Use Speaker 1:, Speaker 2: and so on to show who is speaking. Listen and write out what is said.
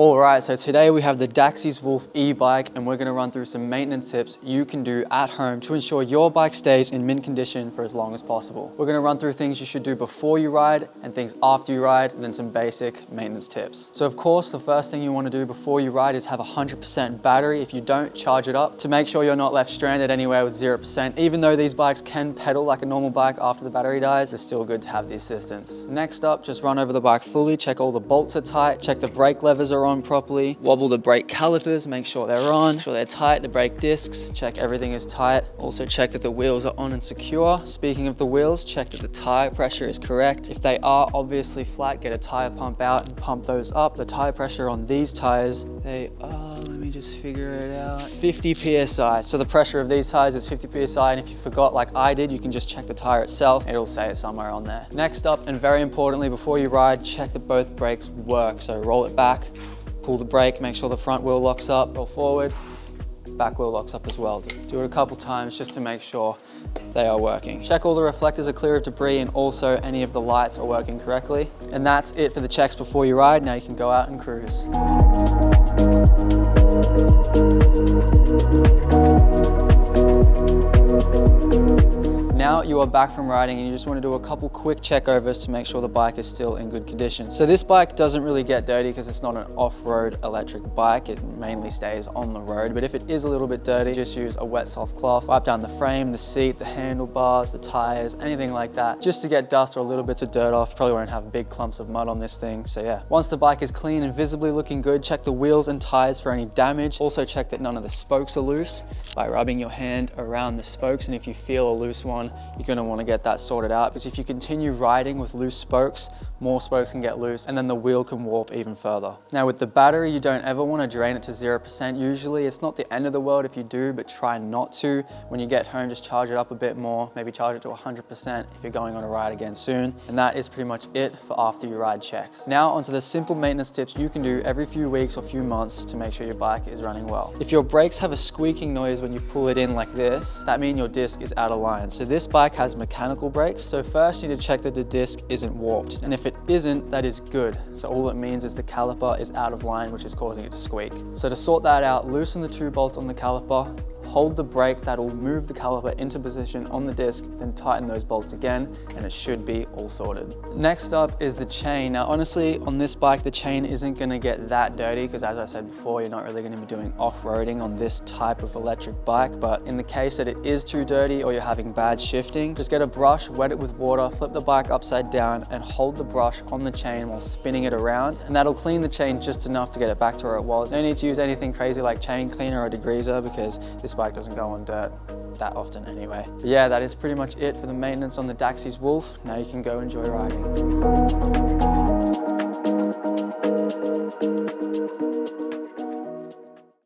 Speaker 1: All right, so today we have the Daxys Wolf e-bike and we're gonna run through some maintenance tips you can do at home to ensure your bike stays in mint condition for as long as possible. We're gonna run through things you should do before you ride and things after you ride, and then some basic maintenance tips. So of course, the first thing you wanna do before you ride is have 100% battery. If you don't, charge it up to make sure you're not left stranded anywhere with 0%. Even though these bikes can pedal like a normal bike after the battery dies, it's still good to have the assistance. Next up, just run over the bike fully, check all the bolts are tight, check the brake levers are on properly, wobble the brake calipers, make sure they're on, make sure they're tight, the brake discs, check everything is tight. Also check that the wheels are on and secure. Speaking of the wheels, check that the tire pressure is correct. If they are obviously flat, get a tire pump out and pump those up. The tire pressure on these tires, they are, let me just figure it out, 50 PSI. So the pressure of these tires is 50 PSI, and if you forgot like I did, you can just check the tire itself. It'll say it somewhere on there. Next up, and very importantly, before you ride, check that both brakes work. So roll it back, pull the brake, make sure the front wheel locks up, roll forward, back wheel locks up as well. Do it a couple times just to make sure they are working. Check all the reflectors are clear of debris and also any of the lights are working correctly. And that's it for the checks before you ride. Now you can go out and cruise. Now you are back from riding and you just want to do a couple quick checkovers to make sure the bike is still in good condition. So this bike doesn't really get dirty because it's not an off-road electric bike. It mainly stays on the road, but if it is a little bit dirty, just use a wet soft cloth, wipe down the frame, the seat, the handlebars, the tires, anything like that, just to get dust or little bits of dirt off. Probably won't have big clumps of mud on this thing. So yeah, once the bike is clean and visibly looking good, check the wheels and tires for any damage. Also check that none of the spokes are loose by rubbing your hand around the spokes, and if you feel a loose one, you're going to want to get that sorted out, because if you continue riding with loose spokes, more spokes can get loose and then the wheel can warp even further. Now with the battery, you don't ever want to drain it to 0% usually. It's not the end of the world if you do, but try not to. When you get home, just charge it up a bit more, maybe charge it to 100% if you're going on a ride again soon. And that is pretty much it for after you ride checks. Now onto the simple maintenance tips you can do every few weeks or few months to make sure your bike is running well. If your brakes have a squeaking noise when you pull it in like this, that means your disc is out of line. So this bike has mechanical brakes. So first you need to check that the disc isn't warped. And if it isn't, that is good. So all it means is the caliper is out of line, which is causing it to squeak. So to sort that out, loosen the 2 bolts on the caliper, hold the brake, that'll move the caliper into position on the disc, then tighten those bolts again, and it should be all sorted. Next up is the chain. Now honestly, on this bike, the chain isn't gonna get that dirty because as I said before, you're not really gonna be doing off-roading on this type of electric bike, but in the case that it is too dirty or you're having bad shifting, just get a brush, wet it with water, flip the bike upside down, and hold the brush on the chain while spinning it around, and that'll clean the chain just enough to get it back to where it was. No need to use anything crazy like chain cleaner or degreaser because this bike doesn't go on dirt that often anyway. But yeah, that is pretty much it for the maintenance on the Daxys Wolf. Now you can go enjoy riding.